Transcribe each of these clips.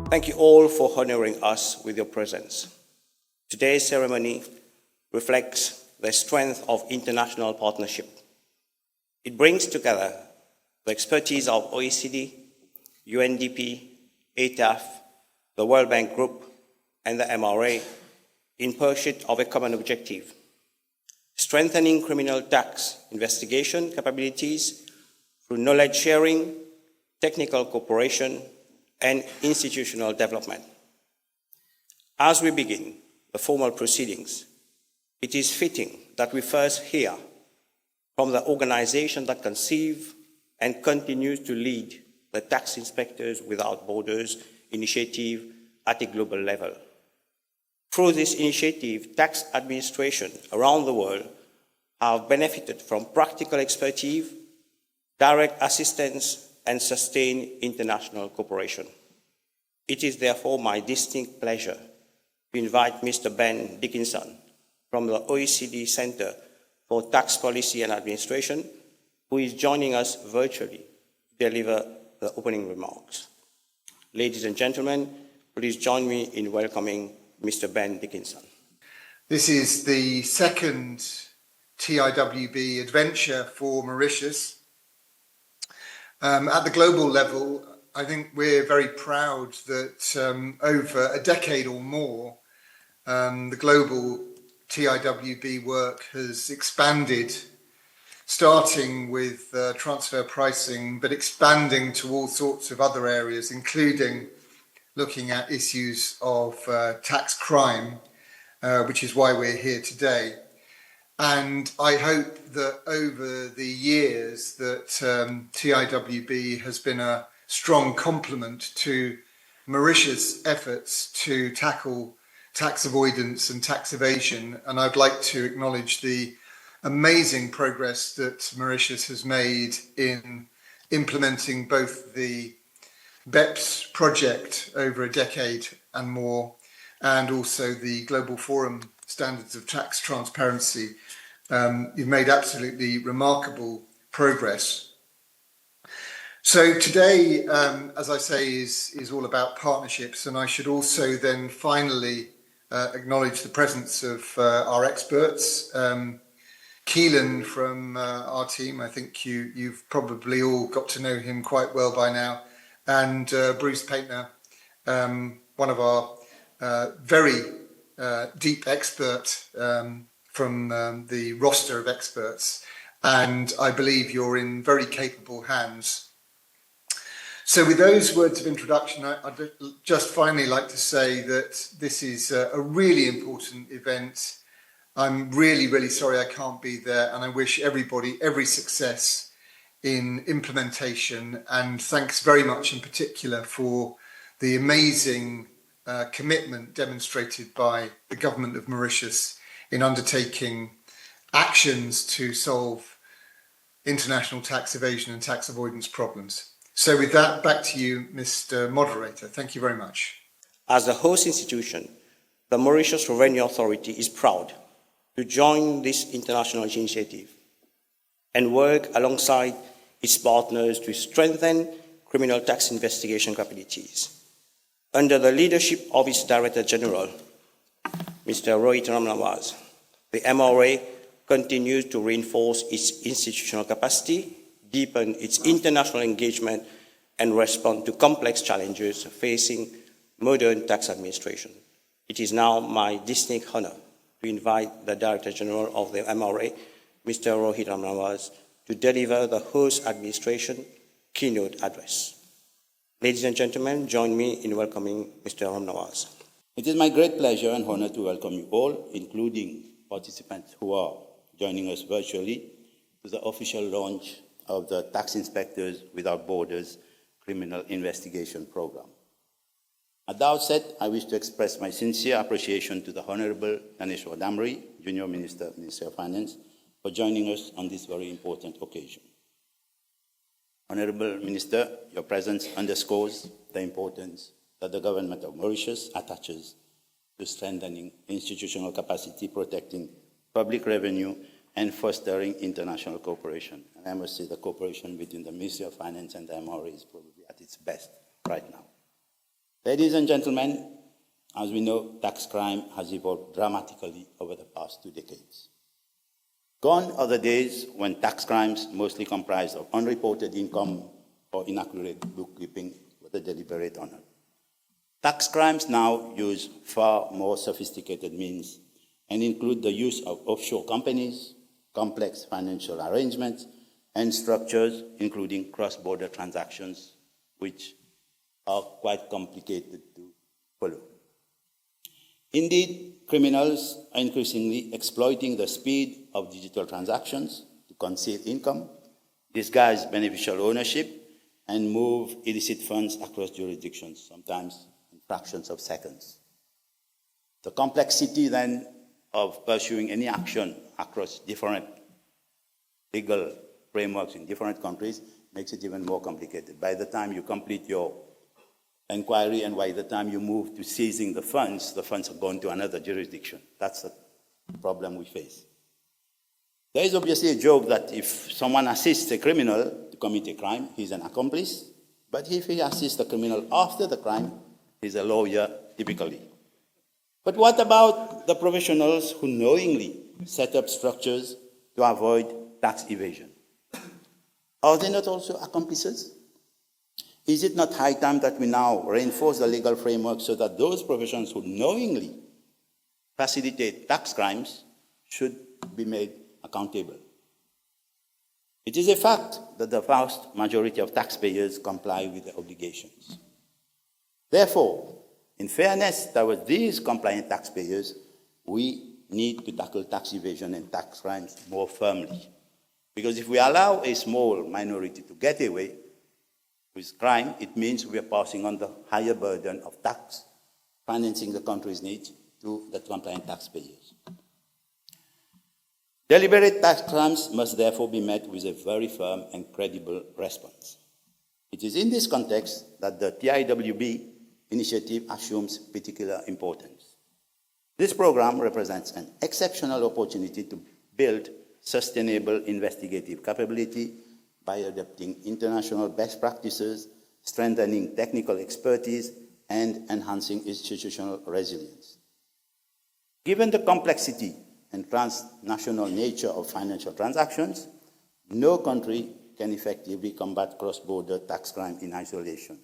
Thank you all for honoring us with your presence. Today's ceremony reflects the strength of international partnership. It brings together the expertise of OECD, UNDP, ATAF, the World Bank Group, and the MRA in pursuit of a common objective: strengthening criminal tax investigation capabilities through knowledge sharing, technical cooperation, and institutional development. As we begin the formal proceedings, it is fitting that we first hear from the organization that conceived and continues to lead the Tax Inspectors Without Borders initiative at a global level. Through this initiative, tax administration around the world have benefited from practical expertise, direct assistance, and sustained international cooperation. It is therefore my distinct pleasure to invite Mr. Ben Dickinson from the OECD Center for Tax Policy and Administration, who is joining us virtually to deliver the opening remarks. Ladies and gentlemen, please join me in welcoming Mr. Ben Dickinson. This is the second TIWB adventure for Mauritius. At the global level, I think we're very proud that over a decade or more, the global TIWB work has expanded, starting with transfer pricing, but expanding to all sorts of other areas, including looking at issues of tax crime, which is why we're here today. And I hope that over the years that TIWB has been a strong complement to Mauritius' efforts to tackle tax avoidance and tax evasion. And I'd like to acknowledge the amazing progress that Mauritius has made in implementing both the BEPS project over a decade and more, and also the Global Forum Standards of Tax Transparency. You've made absolutely remarkable progress. So today, as I say, is all about partnerships, and I should also then finally acknowledge the presence of our experts. Keelan from our team, I think you've probably all got to know him quite well by now, and Bruce Paintner, one of our very deep expert from the roster of experts, and I believe you're in very capable hands. So with those words of introduction, I'd just finally like to say that this is a really important event. I'm really, really sorry I can't be there, and I wish everybody every success in implementation, and thanks very much in particular for the amazing commitment demonstrated by the government of Mauritius in undertaking actions to solve international tax evasion and tax avoidance problems. So with that, back to you, Mr. Moderator. Thank you very much. As the host institution, the Mauritius Revenue Authority is proud to join this international initiative and work alongside its partners to strengthen criminal tax investigation capabilities. Under the leadership of its Director General, Mr. Rohit Ramnawaz, the MRA continues to reinforce its institutional capacity, deepen its international engagement, and respond to complex challenges facing modern tax administration. It is now my distinct honor to invite the Director General of the MRA, Mr. Rohit Ramnawaz, to deliver the host administration keynote address. Ladies and gentlemen, join me in welcoming Mr. Ramnawaz. It is my great pleasure and honor to welcome you all, including participants who are joining us virtually, to the official launch of the Tax Inspectors Without Borders Criminal Investigation Program. At the outset, I wish to express my sincere appreciation to the Honorable Dhaneshwar Damry, Junior Minister, Ministry of Finance, for joining us on this very important occasion. Honorable Minister, your presence underscores the importance that the government of Mauritius attaches to strengthening institutional capacity, protecting public revenue, and fostering international cooperation. And I must say the cooperation between the Ministry of Finance and the MRA is probably at its best right now. Ladies and gentlemen, as we know, tax crime has evolved dramatically over the past 2 decades. Gone are the days when tax crimes mostly comprised of unreported income or inaccurate bookkeeping with a deliberate honor. Tax crimes now use far more sophisticated means and include the use of offshore companies, complex financial arrangements, and structures, including cross-border transactions, which are quite complicated to follow. Indeed, criminals are increasingly exploiting the speed of digital transactions to conceal income, disguise beneficial ownership, and move illicit funds across jurisdictions, sometimes in fractions of seconds. The complexity then of pursuing any action across different legal frameworks in different countries makes it even more complicated. By the time you complete your inquiry and by the time you move to seizing the funds are gone to another jurisdiction. That's the problem we face. There is obviously a joke that if someone assists a criminal to commit a crime, he's an accomplice, but if he assists the criminal after the crime, he's a lawyer, typically. But what about the professionals who knowingly set up structures to avoid tax evasion? Are they not also accomplices? Is it not high time that we now reinforce the legal framework so that those professionals who knowingly facilitate tax crimes should be made accountable? It is a fact that the vast majority of taxpayers comply with their obligations. Therefore, in fairness towards these compliant taxpayers, we need to tackle tax evasion and tax crimes more firmly. Because if we allow a small minority to get away with crime, it means we are passing on the higher burden of tax financing the country's needs to the compliant taxpayers. Deliberate tax crimes must therefore be met with a very firm and credible response. It is in this context that the TIWB initiative assumes particular importance. This program represents an exceptional opportunity to build sustainable investigative capability by adopting international best practices, strengthening technical expertise, and enhancing institutional resilience. Given the complexity and transnational nature of financial transactions, no country can effectively combat cross-border tax crime in isolation.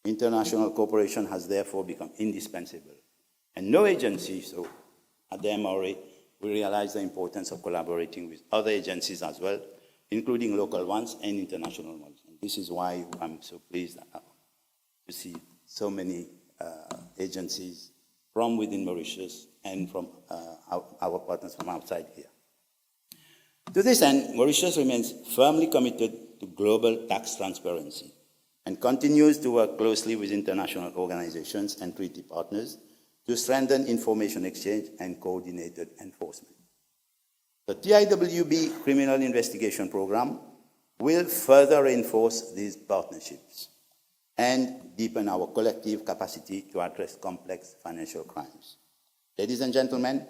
International cooperation has therefore become indispensable. And no agency, so at the MRA, we realize the importance of collaborating with other agencies as well, including local ones and international ones. And this is why I'm so pleased to see so many agencies from within Mauritius and from our partners from outside here. To this end, Mauritius remains firmly committed to global tax transparency and continues to work closely with international organizations and treaty partners to strengthen information exchange and coordinated enforcement. The TIWB Criminal Investigation Program will further reinforce these partnerships and deepen our collective capacity to address complex financial crimes. Ladies and gentlemen,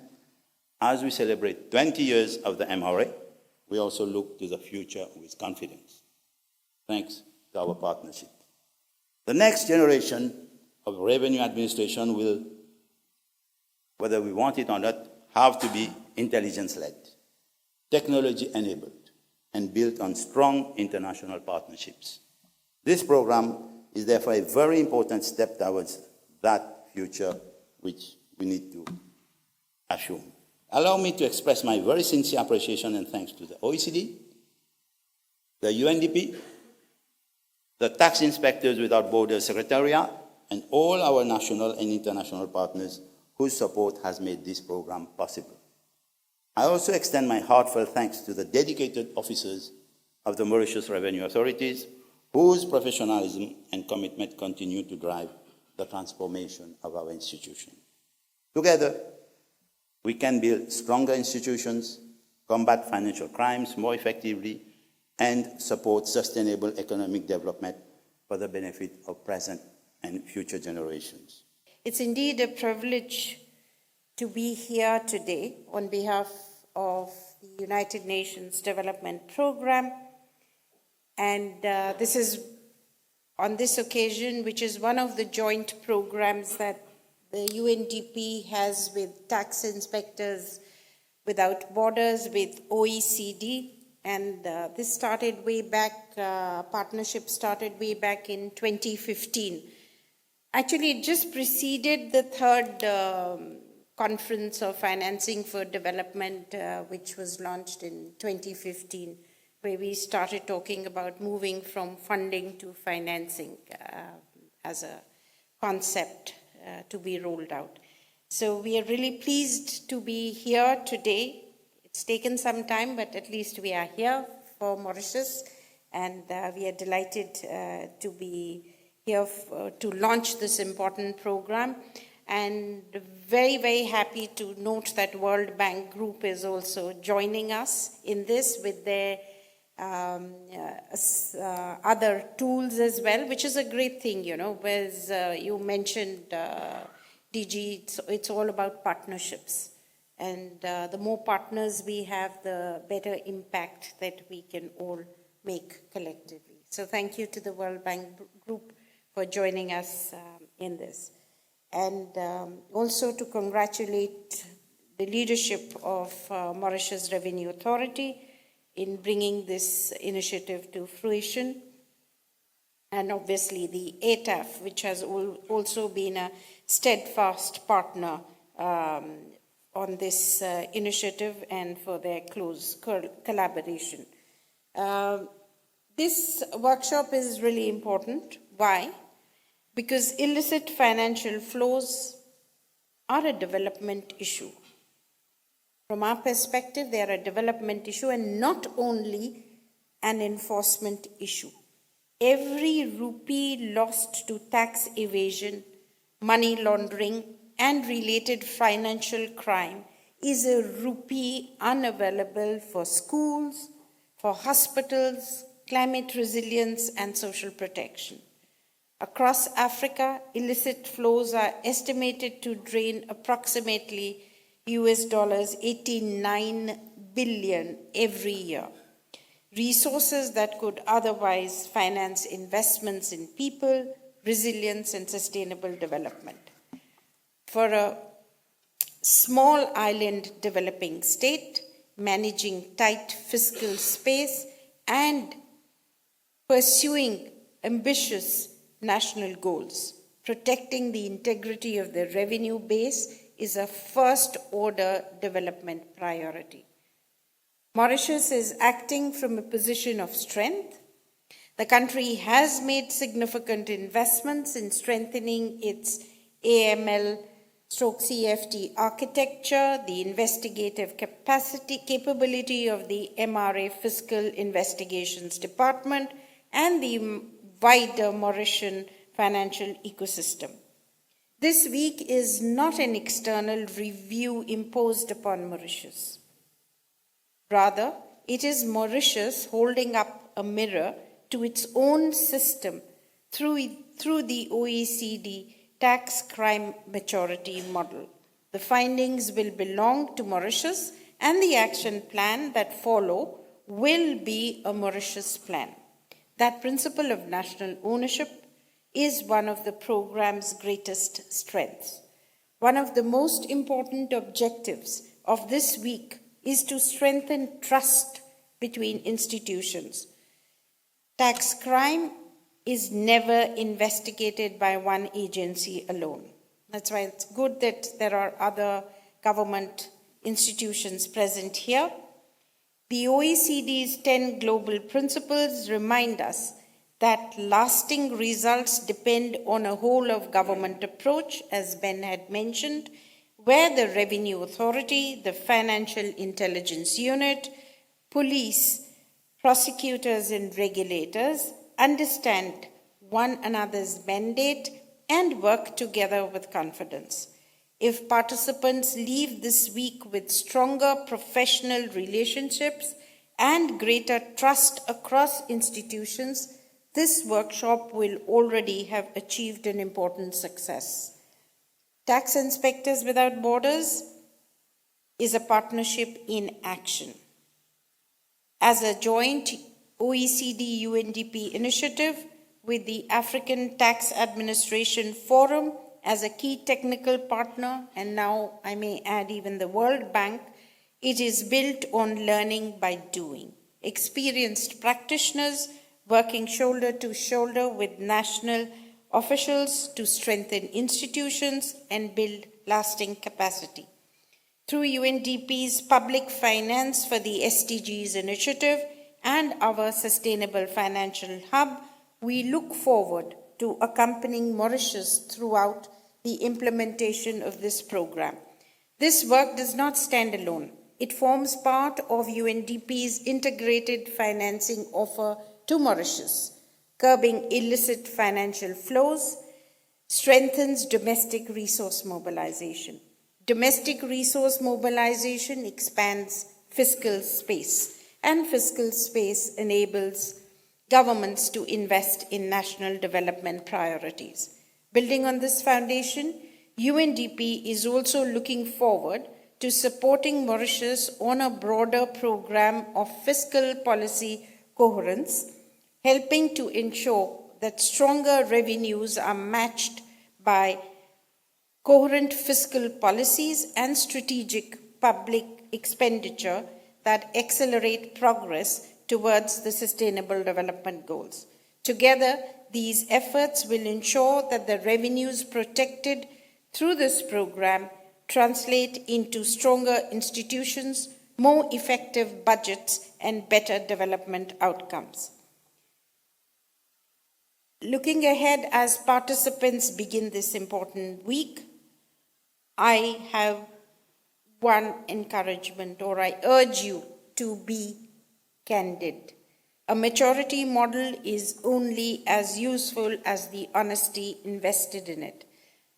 as we celebrate 20 years of the MRA, we also look to the future with confidence, thanks to our partnership. The next generation of revenue administration will, whether we want it or not, have to be intelligence-led, technology-enabled, and built on strong international partnerships. This program is therefore a very important step towards that future which we need to assume. Allow me to express my very sincere appreciation and thanks to the OECD, the UNDP, the Tax Inspectors Without Borders Secretariat, and all our national and international partners whose support has made this program possible. I also extend my heartfelt thanks to the dedicated officers of the Mauritius Revenue Authorities, whose professionalism and commitment continue to drive the transformation of our institution. Together, we can build stronger institutions, combat financial crimes more effectively, and support sustainable economic development for the benefit of present and future generations. It's indeed a privilege to be here today on behalf of the United Nations Development Programme, and this is on this occasion, which is one of the joint programs that the UNDP has with tax inspectors without borders, with OECD. And this started way back, partnership started way back in 2015. Actually, it just preceded the third Conference of Financing for Development, which was launched in 2015, where we started talking about moving from funding to financing as a concept to be rolled out. So we are really pleased to be here today. It's taken some time, but at least we are here for Mauritius, and we are delighted to be here to launch this important program. And very, very happy to note that World Bank Group is also joining us in this with their other tools as well, which is a great thing, you know, whereas you mentioned, DG, it's all about partnerships. And the more partners we have, the better impact that we can all make collectively. So thank you to the World Bank Group for joining us in this. And also to congratulate the leadership of Mauritius Revenue Authority in bringing this initiative to fruition. And obviously the ATAF, which has also been a steadfast partner on this initiative and for their close collaboration. This workshop is really important. Why? Because illicit financial flows are a development issue. From our perspective, they are a development issue and not only an enforcement issue. Every rupee lost to tax evasion, money laundering, and related financial crime is a rupee unavailable for schools, for hospitals, climate resilience, and social protection. Across Africa, illicit flows are estimated to drain approximately US $89 billion every year. Resources that could otherwise finance investments in people, resilience, and sustainable development. For a small island developing state, managing tight fiscal space and pursuing ambitious national goals, protecting the integrity of the revenue base is a first-order development priority. Mauritius is acting from a position of strength. The country has made significant investments in strengthening its AML/CFT architecture, the investigative capability of the MRA Fiscal Investigations Department, and the wider Mauritian financial ecosystem. This week is not an external review imposed upon Mauritius. Rather, it is Mauritius holding up a mirror to its own system through the OECD tax crime maturity model. The findings will belong to Mauritius, and the action plan that follow will be a Mauritius plan. That principle of national ownership is one of the program's greatest strengths. One of the most important objectives of this week is to strengthen trust between institutions. Tax crime is never investigated by one agency alone. That's why it's good that there are other government institutions present here. The OECD's 10 global principles remind us that lasting results depend on a whole of government approach, as Ben had mentioned, where the Revenue Authority, the Financial Intelligence Unit, police, prosecutors, and regulators understand one another's mandate and work together with confidence. If participants leave this week with stronger professional relationships and greater trust across institutions, this workshop will already have achieved an important success. Tax Inspectors Without Borders is a partnership in action. As a joint OECD-UNDP initiative, with the African Tax Administration Forum as a key technical partner, and now I may add even the World Bank. It is built on learning by doing. Experienced practitioners working shoulder to shoulder with national officials to strengthen institutions and build lasting capacity. Through UNDP's Public Finance for the SDGs initiative and our Sustainable Financial Hub, we look forward to accompanying Mauritius throughout the implementation of this program. This work does not stand alone. It forms part of UNDP's integrated financing offer to Mauritius, curbing illicit financial flows, strengthens domestic resource mobilization. Domestic resource mobilization expands fiscal space, and fiscal space enables governments to invest in national development priorities. Building on this foundation, UNDP is also looking forward to supporting Mauritius on a broader program of fiscal policy coherence, helping to ensure that stronger revenues are matched by coherent fiscal policies and strategic public expenditure that accelerate progress towards the Sustainable Development Goals. Together, these efforts will ensure that the revenues protected through this program translate into stronger institutions, more effective budgets, and better development outcomes. Looking ahead as participants begin this important week, I have one encouragement, or I urge you to be candid. A maturity model is only as useful as the honesty invested in it.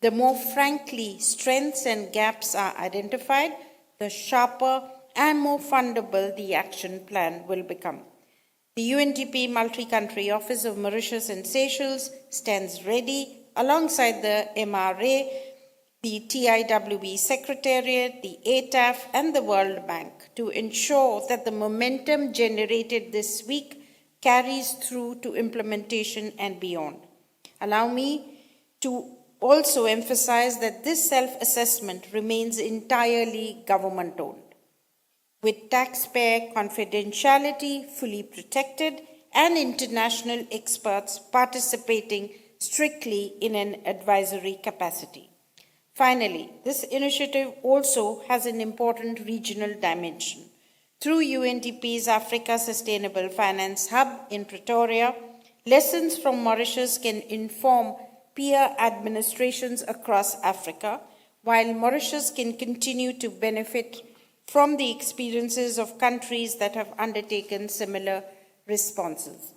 The more frankly strengths and gaps are identified, the sharper and more fundable the action plan will become. The UNDP Multi-Country Office of Mauritius and Seychelles stands ready alongside the MRA, the TIWB Secretariat, the ATAF, and the World Bank to ensure that the momentum generated this week carries through to implementation and beyond. Allow me to also emphasize that this self-assessment remains entirely government-owned, with taxpayer confidentiality fully protected and international experts participating strictly in an advisory capacity. Finally, this initiative also has an important regional dimension. Through UNDP's Africa Sustainable Finance Hub in Pretoria, lessons from Mauritius can inform peer administrations across Africa, while Mauritius can continue to benefit from the experiences of countries that have undertaken similar responses.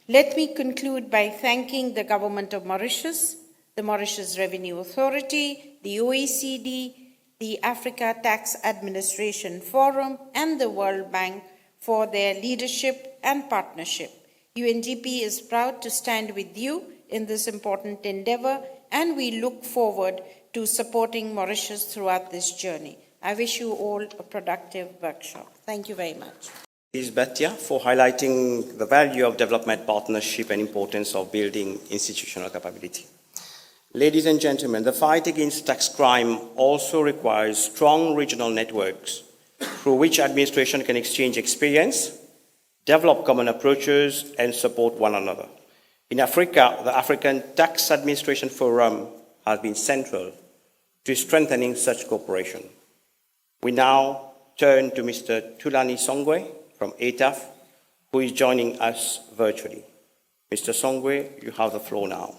Let me conclude by thanking the Government of Mauritius, the Mauritius Revenue Authority, the OECD, the Africa Tax Administration Forum, and the World Bank for their leadership and partnership. UNDP is proud to stand with you in this important endeavor, and we look forward to supporting Mauritius throughout this journey. I wish you all a productive workshop. Thank you very much. Ms. Bhatia for highlighting the value of development partnership and importance of building institutional capability. Ladies and gentlemen, the fight against tax crime also requires strong regional networks through which administration can exchange experience, develop common approaches, and support one another. In Africa, the African Tax Administration Forum has been central to strengthening such cooperation. We now turn to Mr. Thulani Shongwe from ATAF, who is joining us virtually. Mr. Shongwe, you have the floor now.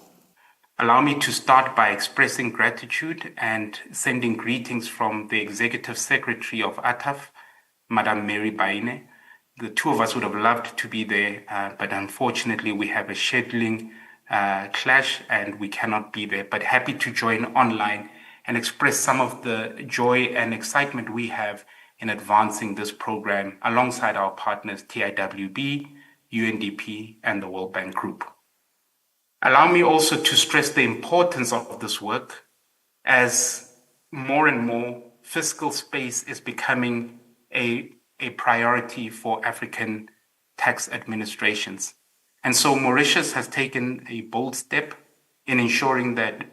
Allow me to start by expressing gratitude and sending greetings from the Executive Secretary of ATAF, Madam Mary Baine. The two of us would have loved to be there, but unfortunately we have a scheduling clash and we cannot be there, but happy to join online and express some of the joy and excitement we have in advancing this program alongside our partners TIWB, UNDP, and the World Bank Group. Allow me also to stress the importance of this work as more and more fiscal space is becoming a priority for African tax administrations. And so Mauritius has taken a bold step in ensuring that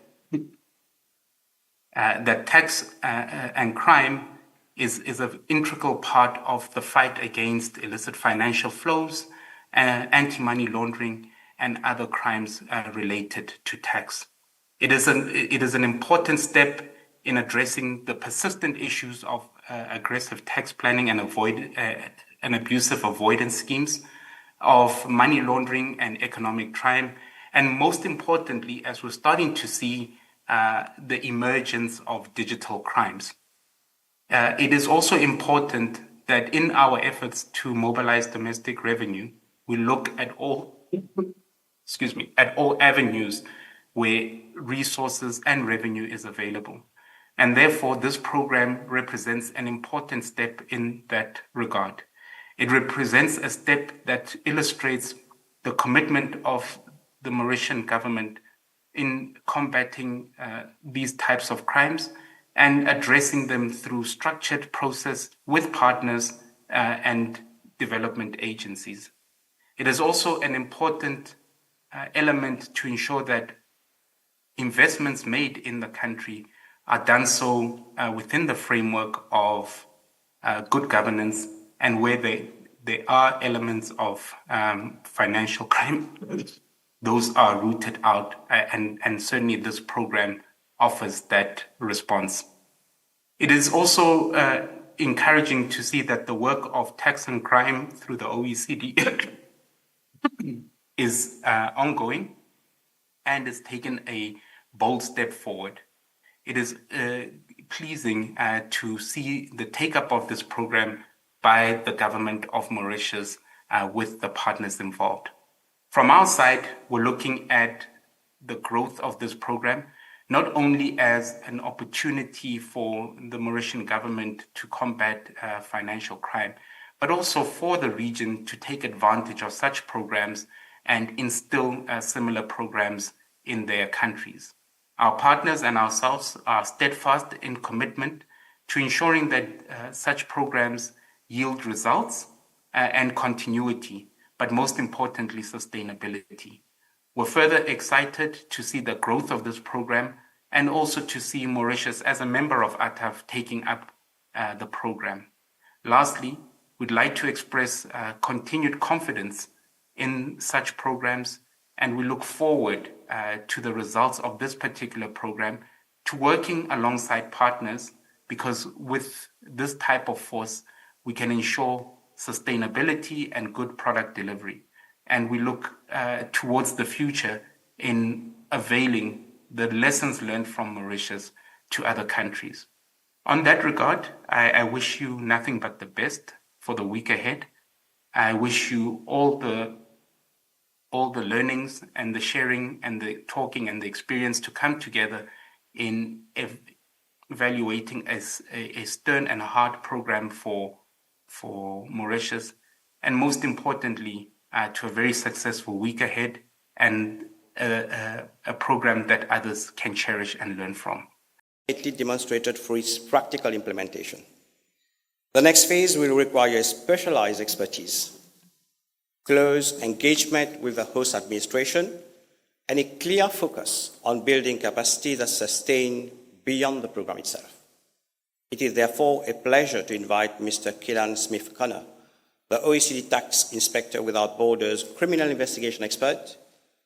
that tax and crime is an integral part of the fight against illicit financial flows, anti-money laundering, and other crimes related to tax. It is an important step in addressing the persistent issues of aggressive tax planning and abusive avoidance schemes, of money laundering and economic crime, and most importantly, as we're starting to see the emergence of digital crimes. It is also important that in our efforts to mobilize domestic revenue, we look at all avenues where resources and revenue is available. And therefore, this program represents an important step in that regard. It represents a step that illustrates the commitment of the Mauritian government in combating these types of crimes and addressing them through structured process with partners and development agencies. It is also an important element to ensure that investments made in the country are done so within the framework of good governance, and where there are elements of financial crime, those are rooted out, and certainly this program offers that response. It is also encouraging to see that the work of tax and crime through the OECD is ongoing and has taken a bold step forward. It is pleasing to see the take-up of this program by the government of Mauritius with the partners involved. From our side, we're looking at the growth of this program, not only as an opportunity for the Mauritian government to combat financial crime, but also for the region to take advantage of such programs and instill similar programs in their countries. Our partners and ourselves are steadfast in commitment to ensuring that such programs yield results and continuity, but most importantly, sustainability. We're further excited to see the growth of this program and also to see Mauritius as a member of ATAF taking up the program. Lastly, we'd like to express continued confidence in such programs, and we look forward to the results of this particular program, to working alongside partners, because with this type of force, we can ensure sustainability and good product delivery. And we look towards the future in availing the lessons learned from Mauritius to other countries. On that regard, I wish you nothing but the best for the week ahead. I wish you all the learnings and the sharing and the talking and the experience to come together in evaluating a stern and hard program for Mauritius, and most importantly, to a very successful week ahead and a program that others can cherish and learn from. It demonstrated through its practical implementation. The next phase will require specialized expertise, close engagement with the host administration, and a clear focus on building capacity that sustain beyond the program itself. It is therefore a pleasure to invite Mr. Keelan Smith-Connor, the OECD Tax Inspector Without Borders criminal investigation expert,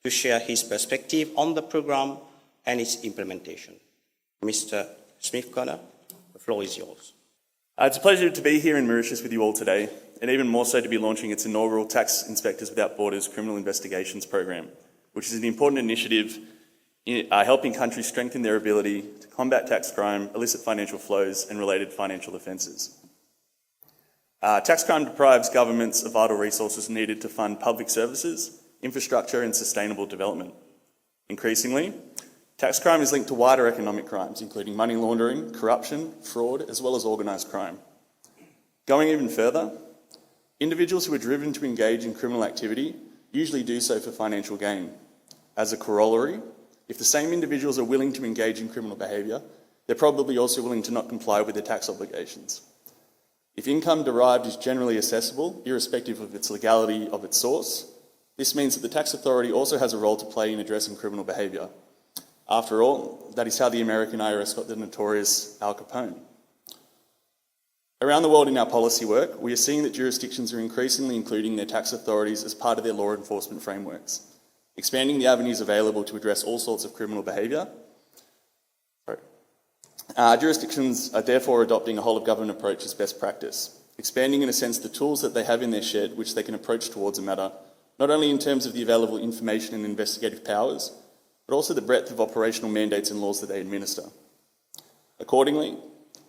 to share his perspective on the program and its implementation. Mr. Smith-Connor, the floor is yours. It's a pleasure to be here in Mauritius with you all today, and even more so to be launching its inaugural Tax Inspectors Without Borders criminal investigations program, which is an important initiative in helping countries strengthen their ability to combat tax crime, illicit financial flows, and related financial offences. Tax crime deprives governments of vital resources needed to fund public services, infrastructure, and sustainable development. Increasingly, tax crime is linked to wider economic crimes, including money laundering, corruption, fraud, as well as organised crime. Going even further, individuals who are driven to engage in criminal activity usually do so for financial gain. As a corollary, if the same individuals are willing to engage in criminal behaviour, they're probably also willing to not comply with their tax obligations. If income derived is generally accessible, irrespective of its legality of its source, This means that the tax authority also has a role to play in addressing criminal behaviour. After all, that is how the American IRS got the notorious Al Capone. Around the world in our policy work, we are seeing that jurisdictions are increasingly including their tax authorities as part of their law enforcement frameworks, expanding the avenues available to address all sorts of criminal behaviour. Jurisdictions are therefore adopting a whole-of-government approach as best practice, expanding in a sense the tools that they have in their shed which they can approach towards a matter, not only in terms of the available information and investigative powers, but also the breadth of operational mandates and laws that they administer. Accordingly,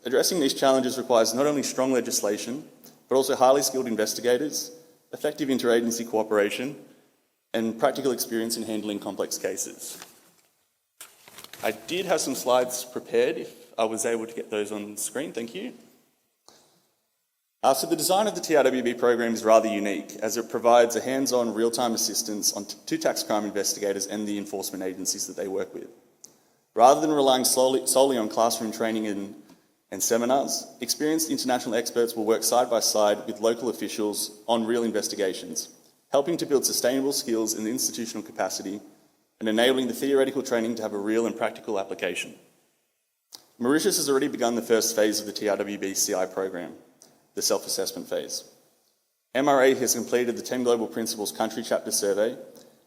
addressing these challenges requires not only strong legislation, but also highly skilled investigators, effective interagency cooperation, and practical experience in handling complex cases. I did have some slides prepared if I was able to get those on screen, thank you. So the design of the TIWB program is rather unique as it provides a hands-on real-time assistance to tax crime investigators and the enforcement agencies that they work with. Rather than relying solely on classroom training and seminars, experienced international experts will work side by side with local officials on real investigations, helping to build sustainable skills in the institutional capacity and enabling the theoretical training to have a real and practical application. Mauritius has already begun the first phase of the TIWB-CI program, the self-assessment phase. MRA has completed the 10 Global Principles Country Chapter Survey,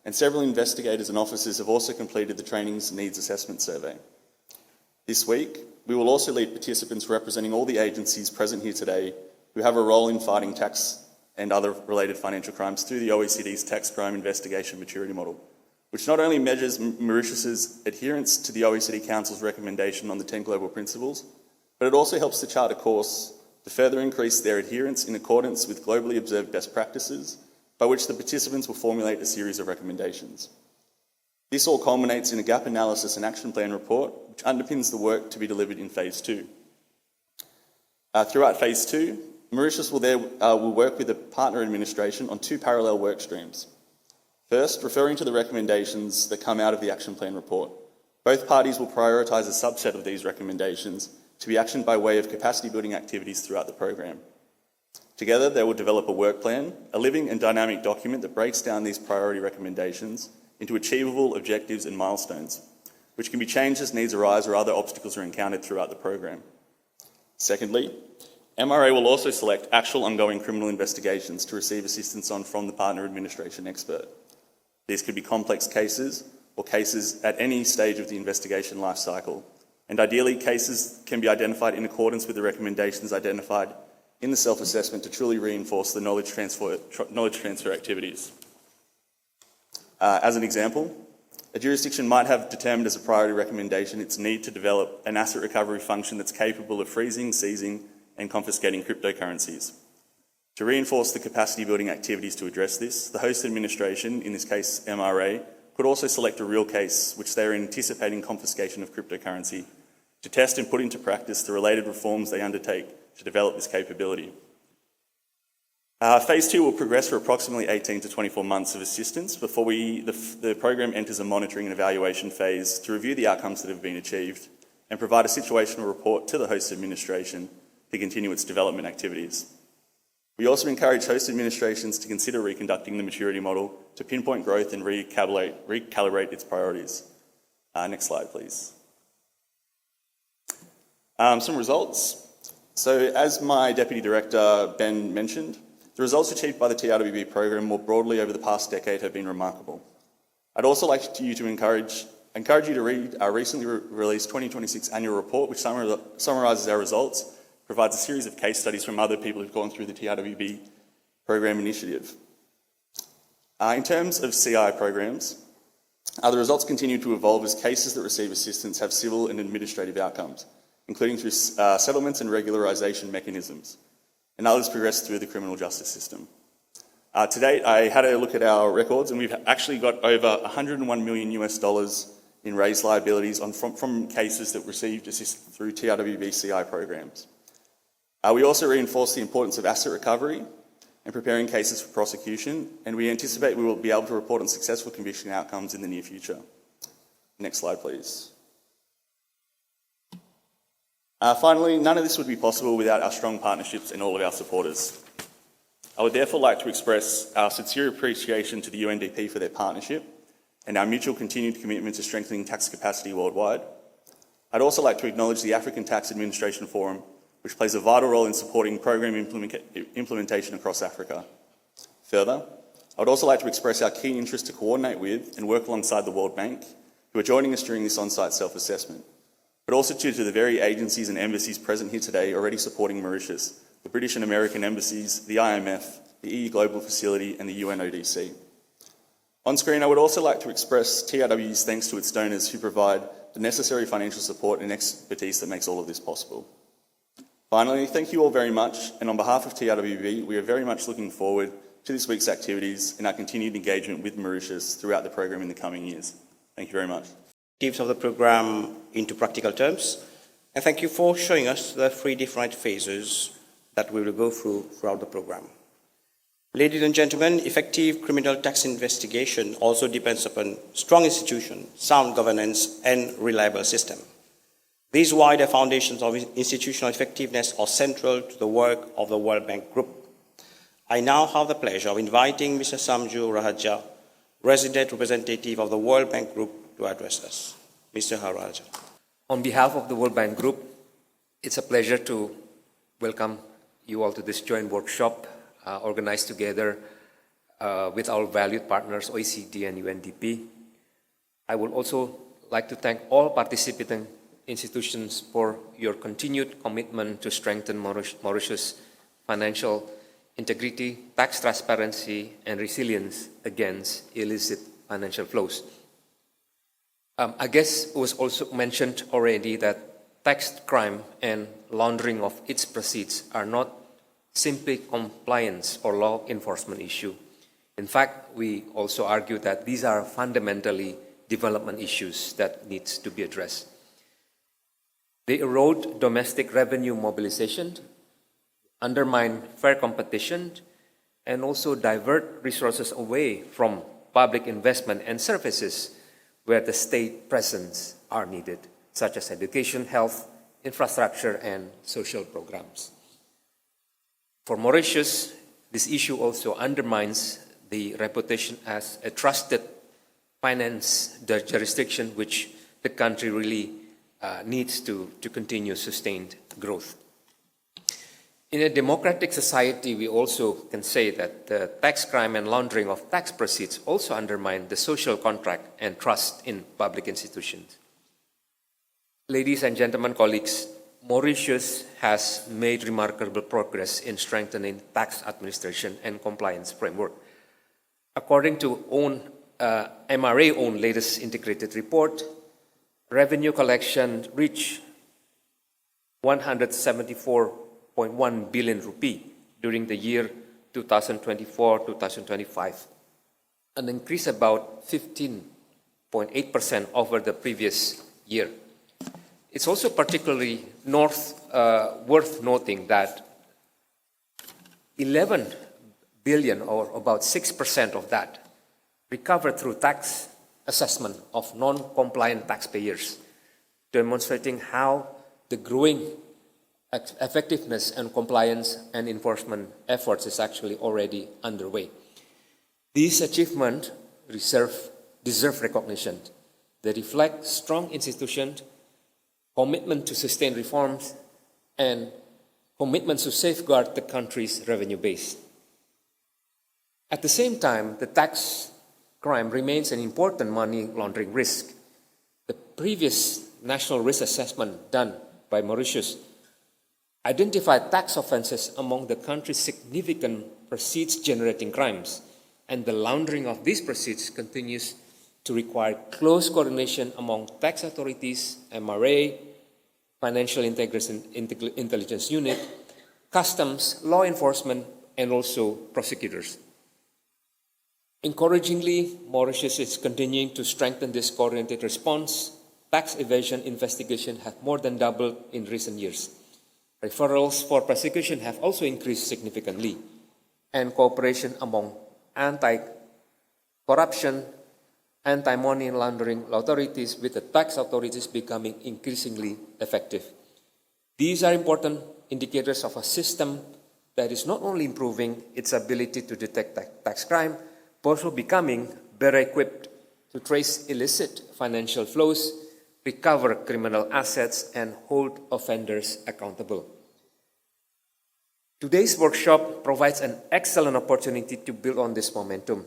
and several investigators and officers have also completed the Training's Needs Assessment Survey. This week, we will also lead participants representing all the agencies present here today who have a role in fighting tax and other related financial crimes through the OECD's Tax Crime Investigation Maturity Model, which not only measures Mauritius's adherence to the OECD Council's recommendation on the 10 Global Principles, but it also helps to chart a course to further increase their adherence in accordance with globally observed best practices, by which the participants will formulate a series of recommendations. This all culminates in a gap analysis and action plan report, which underpins the work to be delivered in Phase 2. Throughout Phase 2, Mauritius will work with a partner administration on two parallel work streams. First, referring to the recommendations that come out of the action plan report. Both parties will prioritise a subset of these recommendations to be actioned by way of capacity building activities throughout the program. Together, they will develop a work plan, a living and dynamic document that breaks down these priority recommendations into achievable objectives and milestones, which can be changed as needs arise or other obstacles are encountered throughout the program. Secondly, MRA will also select actual ongoing criminal investigations to receive assistance on from the partner administration expert. These could be complex cases or cases at any stage of the investigation life cycle, and ideally cases can be identified in accordance with the recommendations identified in the self-assessment to truly reinforce the knowledge transfer activities. As an example, a jurisdiction might have determined as a priority recommendation its need to develop an asset recovery function that's capable of freezing, seizing and confiscating cryptocurrencies. To reinforce the capacity building activities to address this, the host administration, in this case MRA, could also select a real case which they are anticipating confiscation of cryptocurrency to test and put into practice the related reforms they undertake to develop this capability. Phase 2 will progress for approximately 18 to 24 months of assistance before the program enters a monitoring and evaluation phase to review the outcomes that have been achieved and provide a situational report to the host administration to continue its development activities. We also encourage host administrations to consider reconducting the maturity model to pinpoint growth and recalibrate its priorities. Next slide, please. Some results. So as my Deputy Director, Ben, mentioned, the results achieved by the TIWB program more broadly over the past decade have been remarkable. I'd also like you to encourage you to read our recently released 2026 annual report, which summarises our results, provides a series of case studies from other people who've gone through the TIWB program initiative. In terms of CI programs, the results continue to evolve as cases that receive assistance have civil and administrative outcomes, including through settlements and regularisation mechanisms, and others progress through the criminal justice system. To date, I had a look at our records, and we've actually got over $101 million in raised liabilities from cases that received assistance through TIWB-CI programs. We also reinforce the importance of asset recovery and preparing cases for prosecution, and we anticipate we will be able to report on successful conviction outcomes in the near future. Next slide, please. Finally, none of this would be possible without our strong partnerships and all of our supporters. I would therefore like to express our sincere appreciation to the UNDP for their partnership and our mutual continued commitment to strengthening tax capacity worldwide. I'd also like to acknowledge the African Tax Administration Forum, which plays a vital role in supporting program implementation across Africa. Further, I would also like to express our keen interest to coordinate with and work alongside the World Bank, who are joining us during this on-site self-assessment, but also to the very agencies and embassies present here today already supporting Mauritius, the British and American embassies, the IMF, the EU Global Facility and the UNODC. On screen, I would also like to express TIWB's thanks to its donors who provide the necessary financial support and expertise that makes all of this possible. Finally, thank you all very much, and on behalf of TIWB, we are very much looking forward to this week's activities and our continued engagement with Mauritius throughout the program in the coming years. Thank you very much. Tips of the program into practical terms, and thank you for showing us the 3 different phases that we will go throughout the program. Ladies and gentlemen, effective criminal tax investigation also depends upon strong institutions, sound governance, and reliable system. These wider foundations of institutional effectiveness are central to the work of the World Bank Group. I now have the pleasure of inviting Mr. Sjamsu Rahardja, resident representative of the World Bank Group, to address us. Mr. Rahardja. On behalf of the World Bank Group, it's a pleasure to welcome you all to this joint workshop organized together with our valued partners, OECD and UNDP. I would also like to thank all participating institutions for your continued commitment to strengthen Mauritius' financial integrity, tax transparency, and resilience against illicit financial flows. I guess it was also mentioned already that tax crime and laundering of its proceeds are not simply compliance or law enforcement issue. In fact, we also argue that these are fundamentally development issues that needs to be addressed. They erode domestic revenue mobilization, undermine fair competition, and also divert resources away from public investment and services where the state presence are needed, such as education, health, infrastructure, and social programs. For Mauritius, this issue also undermines the reputation as a trusted finance jurisdiction which the country really needs to continue sustained growth. In a democratic society, we also can say that the tax crime and laundering of tax proceeds also undermine the social contract and trust in public institutions. Ladies and gentlemen, colleagues, Mauritius has made remarkable progress in strengthening tax administration and compliance framework. According to MRA-owned latest integrated report, revenue collection reached 174.1 billion rupee during the year 2024-2025, an increase about 15.8% over the previous year. It's also particularly worth noting that 11 billion, or about 6% of that, recovered through tax assessment of non-compliant taxpayers, demonstrating how the growing effectiveness and compliance and enforcement efforts is actually already underway. These achievements deserve recognition. They reflect strong institutions, commitment to sustain reforms, and commitment to safeguard the country's revenue base. At the same time, the tax crime remains an important money laundering risk. The previous national risk assessment done by Mauritius identified tax offenses among the country's significant proceeds-generating crimes, and the laundering of these proceeds continues to require close coordination among tax authorities, MRA, Financial Intelligence Unit, customs, law enforcement, and also prosecutors. Encouragingly, Mauritius is continuing to strengthen this coordinated response. Tax evasion investigations have more than doubled in recent years. Referrals for prosecution have also increased significantly, and cooperation among anti-corruption, anti-money laundering authorities with the tax authorities becoming increasingly effective. These are important indicators of a system that is not only improving its ability to detect tax crime, but also becoming better equipped to trace illicit financial flows, recover criminal assets, and hold offenders accountable. Today's workshop provides an excellent opportunity to build on this momentum.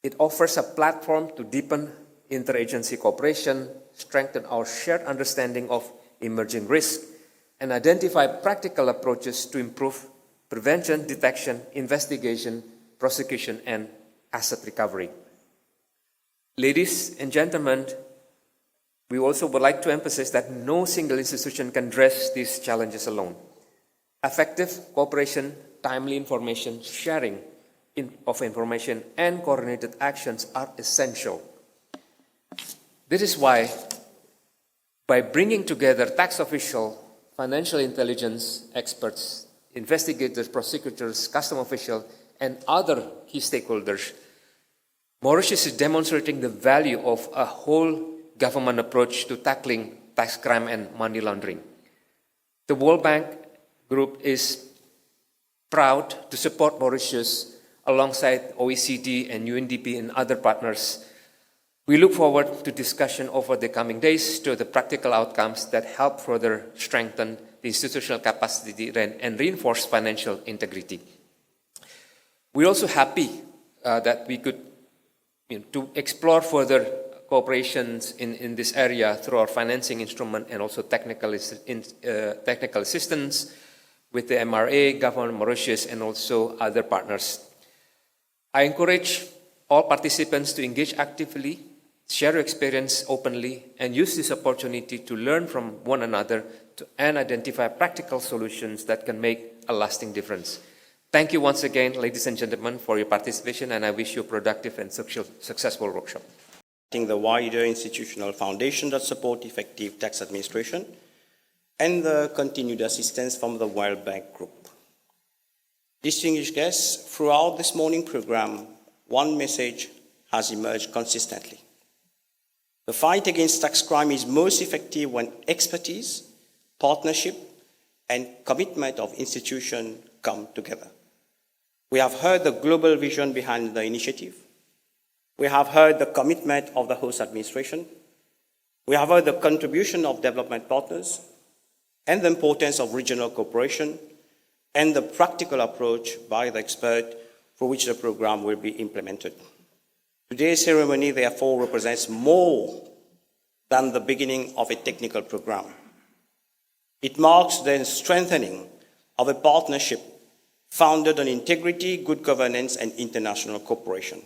It offers a platform to deepen interagency cooperation, strengthen our shared understanding of emerging risks, and identify practical approaches to improve prevention, detection, investigation, prosecution, and asset recovery. Ladies and gentlemen, we also would like to emphasize that no single institution can address these challenges alone. Effective cooperation, timely information sharing of information, and coordinated actions are essential. This is why, by bringing together tax officials, financial intelligence experts, investigators, prosecutors, custom officials, and other key stakeholders, Mauritius is demonstrating the value of a whole government approach to tackling tax crime and money laundering. The World Bank Group is proud to support Mauritius alongside OECD and UNDP and other partners. We look forward to discussion over the coming days to the practical outcomes that help further strengthen the institutional capacity and reinforce financial integrity. We're also happy that we could to explore further cooperations in this area through our financing instrument and also technical assistance with the MRA, Government of Mauritius, and also other partners. I encourage all participants to engage actively, share your experience openly, and use this opportunity to learn from one another and identify practical solutions that can make a lasting difference. Thank you once again, ladies and gentlemen, for your participation, and I wish you a productive and successful workshop. The wider institutional foundation that support effective tax administration, and the continued assistance from the World Bank Group. Distinguished guests, throughout this morning program, one message has emerged consistently. The fight against tax crime is most effective when expertise, partnership, and commitment of institutions come together. We have heard the global vision behind the initiative. We have heard the commitment of the host administration. We have heard the contribution of development partners and the importance of regional cooperation and the practical approach by the expert for which the program will be implemented. Today's ceremony, therefore, represents more than the beginning of a technical program. It marks the strengthening of a partnership founded on integrity, good governance, and international cooperation.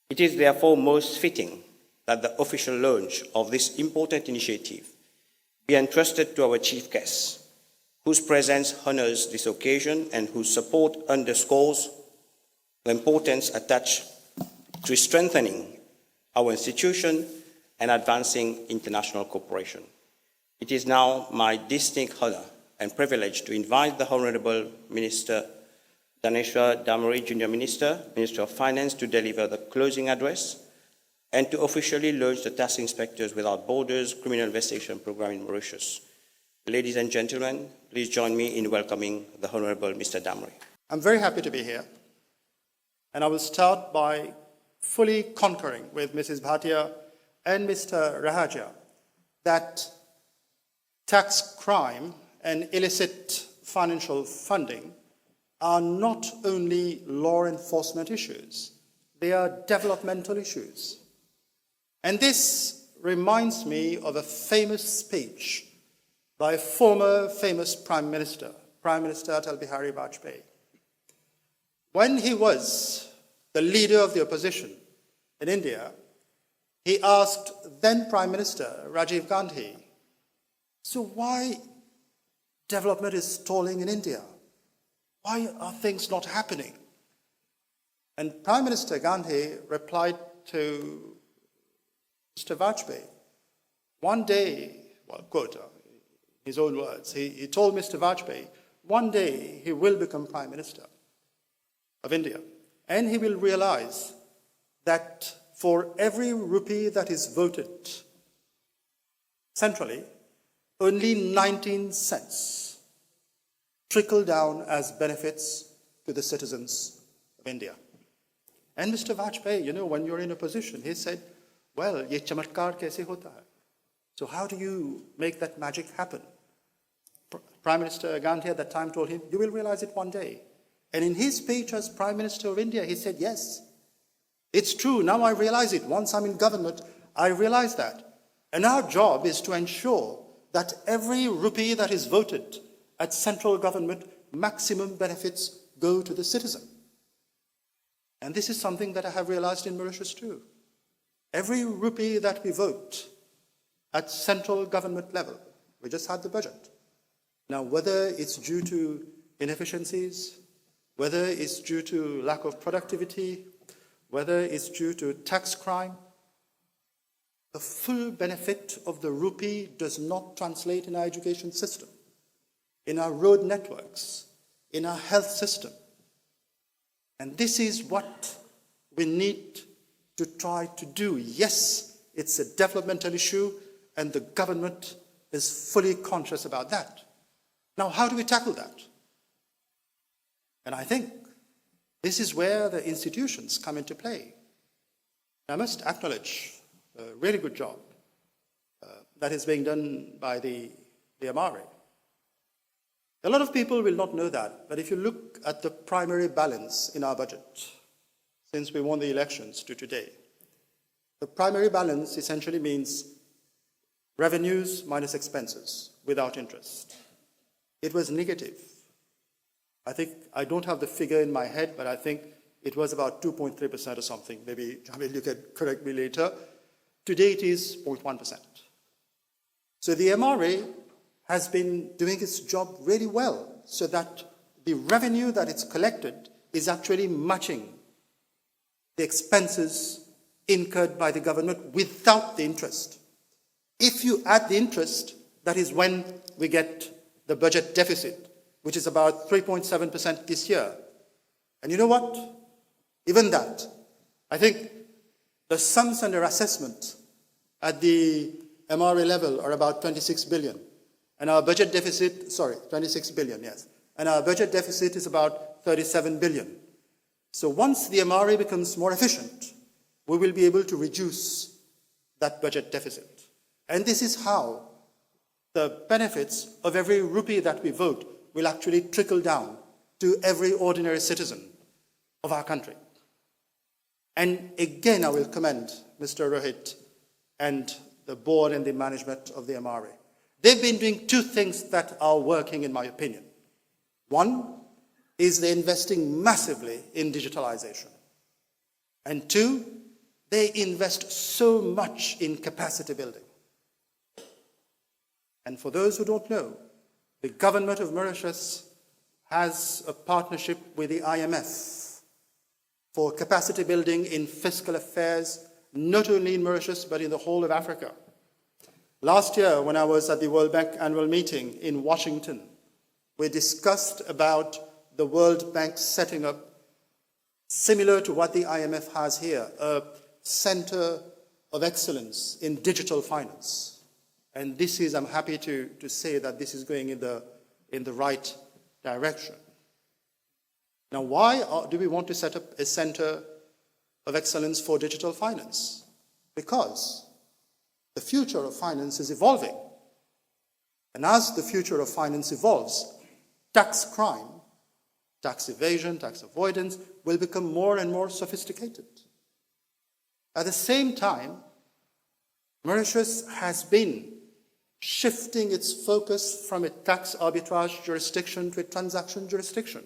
It is therefore most fitting that the official launch of this important initiative be entrusted to our chief guests, whose presence honors this occasion and whose support underscores the importance attached to strengthening our institution and advancing international cooperation. It is now my distinct honor and privilege to invite the Honorable Minister Dhaneshwar Damry, Junior Minister, Minister of Finance, to deliver the closing address and to officially launch the Tax Inspectors Without Borders criminal investigation program in Mauritius. Ladies and gentlemen, please join me in welcoming the Honorable Mr. Damry. I'm very happy to be here, and I will start by fully concurring with Mrs. Bhatia and Mr. Rahardja that tax crime and illicit financial funding are not only law enforcement issues, they are developmental issues. And this reminds me of a famous speech by a former famous Prime Minister Atal Bihari Vajpayee. When he was the leader of the opposition in India, he asked then Prime Minister Rajiv Gandhi, so why development is stalling in India? Why are things not happening? And Prime Minister Gandhi replied to Mr. Vajpayee, one day, well, quote, his own words, he told Mr. Vajpayee, one day he will become Prime Minister of India, and he will realize that for every rupee that is voted centrally, only 19 cents trickle down as benefits to the citizens of India. And Mr. Vajpayee, you know, when you're in a position, he said, well, ye chamatkar kaise hota hai? So how do you make that magic happen? Prime Minister Gandhi at that time told him, you will realize it one day. And in his speech as Prime Minister of India, he said, yes, it's true. Now I realize it. Once I'm in government, I realize that. And our job is to ensure that every rupee that is voted at central government, maximum benefits go to the citizen. And this is something that I have realized in Mauritius too. Every rupee that we vote at central government level, we just had the budget. Now, whether it's due to inefficiencies, whether it's due to lack of productivity, whether it's due to tax crime, the full benefit of the rupee does not translate in our education system, in our road networks, in our health system. And this is what we need to try to do. Yes, it's a developmental issue, and the government is fully conscious about that. Now, how do we tackle that? And I think this is where the institutions come into play. I must acknowledge a really good job that is being done by the MRA. A lot of people will not know that, but if you look at the primary balance in our budget, since we won the elections to today, the primary balance essentially means revenues minus expenses without interest. It was negative. I don't have the figure in my head, but I think it was about 2.3% or something. Maybe Jamil, you can correct me later. Today it is 0.1%. So the MRA has been doing its job really well, so that the revenue that it's collected is actually matching the expenses incurred by the government without the interest. If you add the interest, that is when we get the budget deficit, which is about 3.7% this year. And you know what? Even that, I think the sums under assessment at the MRA level are about 26 billion. And our budget deficit, 26 billion, yes. And our budget deficit is about 37 billion. So once the MRA becomes more efficient, we will be able to reduce that budget deficit. And this is how the benefits of every rupee that we vote will actually trickle down to every ordinary citizen of our country. And again, I will commend Mr. Rohit and the board and the management of the MRA. They've been doing two things that are working, in my opinion. One is they're investing massively in digitalization. And two, they invest so much in capacity building. And for those who don't know, the government of Mauritius has a partnership with the IMF for capacity building in fiscal affairs, not only in Mauritius, but in the whole of Africa. Last year, when I was at the World Bank annual meeting in Washington, we discussed about the World Bank setting up, similar to what the IMF has here, a center of excellence in digital finance. And this is, I'm happy to say that this is going in the right direction. Now, why do we want to set up a center of excellence for digital finance? Because the future of finance is evolving. And as the future of finance evolves, tax crime, tax evasion, tax avoidance will become more and more sophisticated. At the same time, Mauritius has been shifting its focus from a tax arbitrage jurisdiction to a transaction jurisdiction.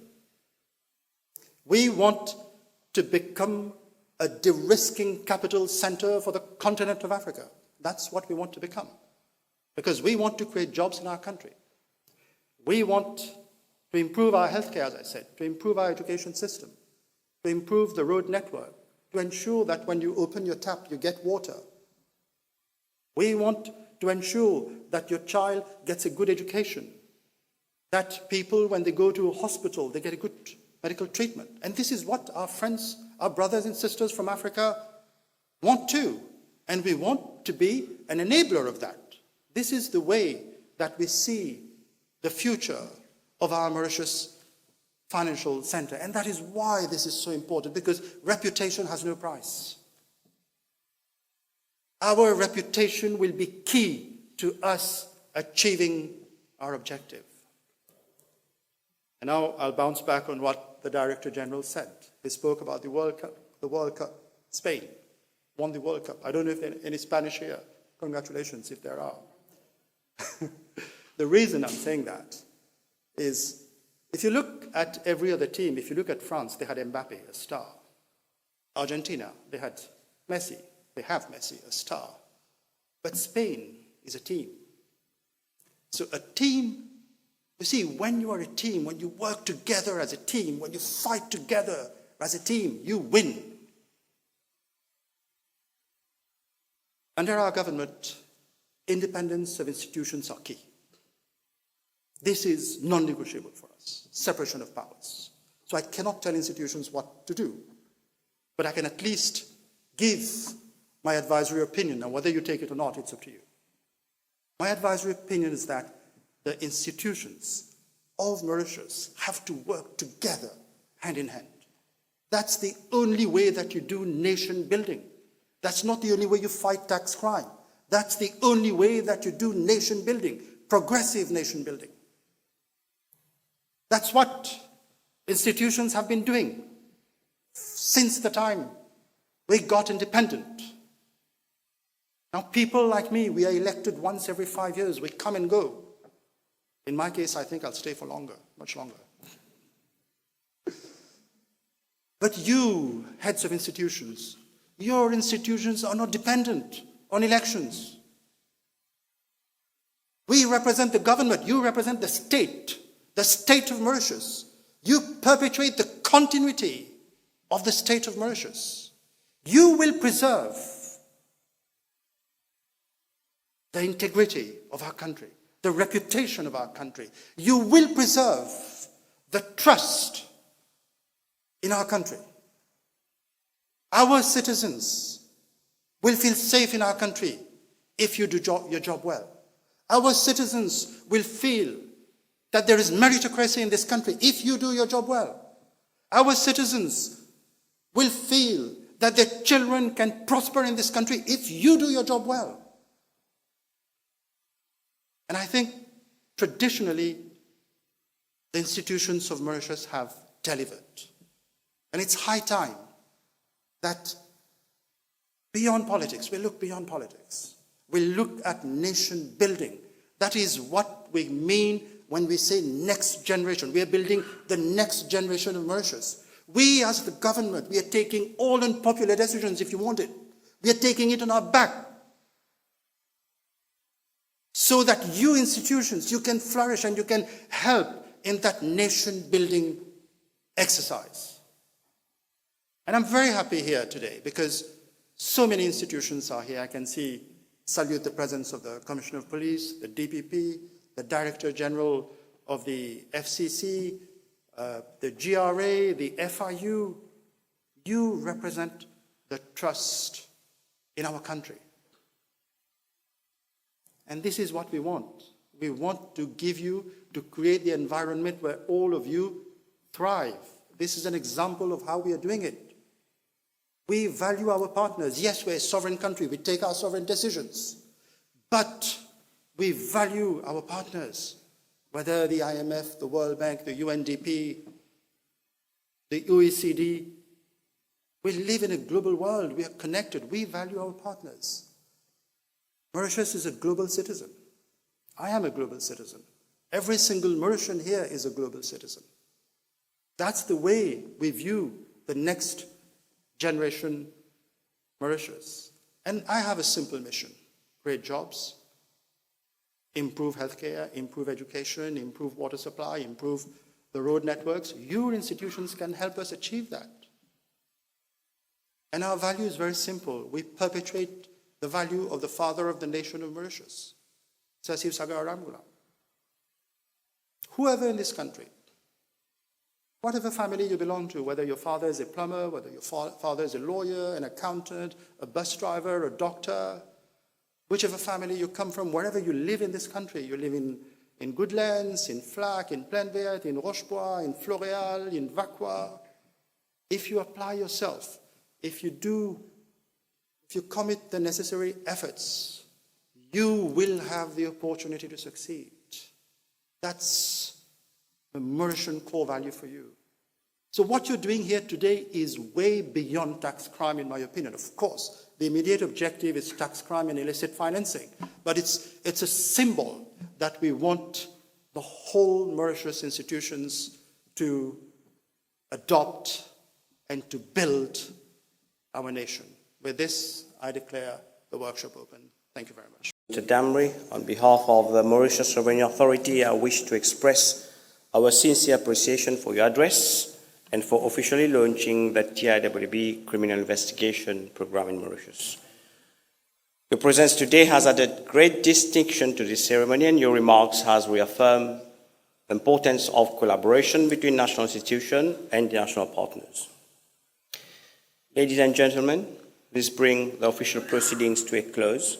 We want to become a de-risking capital center for the continent of Africa. That's what we want to become. Because we want to create jobs in our country. We want to improve our healthcare, as I said, to improve our education system, to improve the road network, to ensure that when you open your tap, you get water. We want to ensure that your child gets a good education, that people, when they go to a hospital, they get a good medical treatment. And this is what our friends, our brothers and sisters from Africa want too. And we want to be an enabler of that. This is the way that we see the future of our Mauritius financial center. And that is why this is so important, because reputation has no price. Our reputation will be key to us achieving our objective. And now I'll bounce back on what the Director General said. He spoke about the World Cup. Spain won the World Cup. I don't know if there are any Spanish here. Congratulations if there are. The reason I'm saying that is, if you look at every other team, if you look at France, they had Mbappe, a star. Argentina, they had Messi. They have Messi, a star. But Spain is a team. So a team, you see, when you are a team, when you work together as a team, when you fight together as a team, you win. Under our government, independence of institutions are key. This is non-negotiable for us, separation of powers. So I cannot tell institutions what to do, but I can at least give my advisory opinion, and whether you take it or not, it's up to you. My advisory opinion is that the institutions of Mauritius have to work together, hand in hand. That's the only way that you do nation building. That's not the only way you fight tax crime. That's the only way that you do nation building, progressive nation building. That's what institutions have been doing since the time we got independent. Now, people like me, we are elected once every 5 years. We come and go. In my case, I think I'll stay for longer, much longer. But you, heads of institutions, your institutions are not dependent on elections. We represent the government. You represent the state of Mauritius. You perpetuate the continuity of the state of Mauritius. You will preserve the integrity of our country, the reputation of our country. You will preserve the trust in our country. Our citizens will feel safe in our country if you do your job well. Our citizens will feel that there is meritocracy in this country if you do your job well. Our citizens will feel that their children can prosper in this country if you do your job well. And I think traditionally, the institutions of Mauritius have delivered. And it's high time that beyond politics, we look beyond politics. We look at nation building. That is what we mean when we say next generation. We are building the next generation of Mauritius. We as the government, we are taking all unpopular decisions, if you want it. We are taking it on our back, so that you institutions, you can flourish and you can help in that nation building exercise. And I'm very happy here today because so many institutions are here. I can salute the presence of the Commissioner of Police, the DPP, the Director General of the FCC, the GRA, the FIU. You represent the trust in our country. And this is what we want. We want to to create the environment where all of you thrive. This is an example of how we are doing it. We value our partners. Yes, we're a sovereign country. We take our sovereign decisions. But we value our partners, whether the IMF, the World Bank, the UNDP, the OECD. We live in a global world. We are connected. We value our partners. Mauritius is a global citizen. I am a global citizen. Every single Mauritian here is a global citizen. That's the way we view the next generation Mauritius. And I have a simple mission: create jobs, improve healthcare, improve education, improve water supply, improve the road networks. Your institutions can help us achieve that. And our value is very simple. We perpetuate the value of the father of the nation of Mauritius, Sasiv Sagar Ramgula. Whoever in this country, whatever family you belong to, whether your father is a plumber, whether your father is a lawyer, an accountant, a bus driver, a doctor, whichever family you come from, wherever you live in this country, you live in in Goodlands, in Flac, in Plainvert, in Rochebois, in Floréal, in Vacqua. If you apply yourself, if you commit the necessary efforts, you will have the opportunity to succeed. That's a Mauritian core value for you. So what you're doing here today is way beyond tax crime, in my opinion. Of course, the immediate objective is tax crime and illicit financing, but it's a symbol that we want the whole Mauritius institutions to adopt and to build our nation. With this, I declare the workshop open. Thank you very much. Mr. Damry, on behalf of the Mauritius Revenue Authority, I wish to express our sincere appreciation for your address and for officially launching the TIWB Criminal Investigation Program in Mauritius. Your presence today has added great distinction to this ceremony, and your remarks has reaffirmed the importance of collaboration between national institutions and international partners. Ladies and gentlemen, this brings the official proceedings to a close.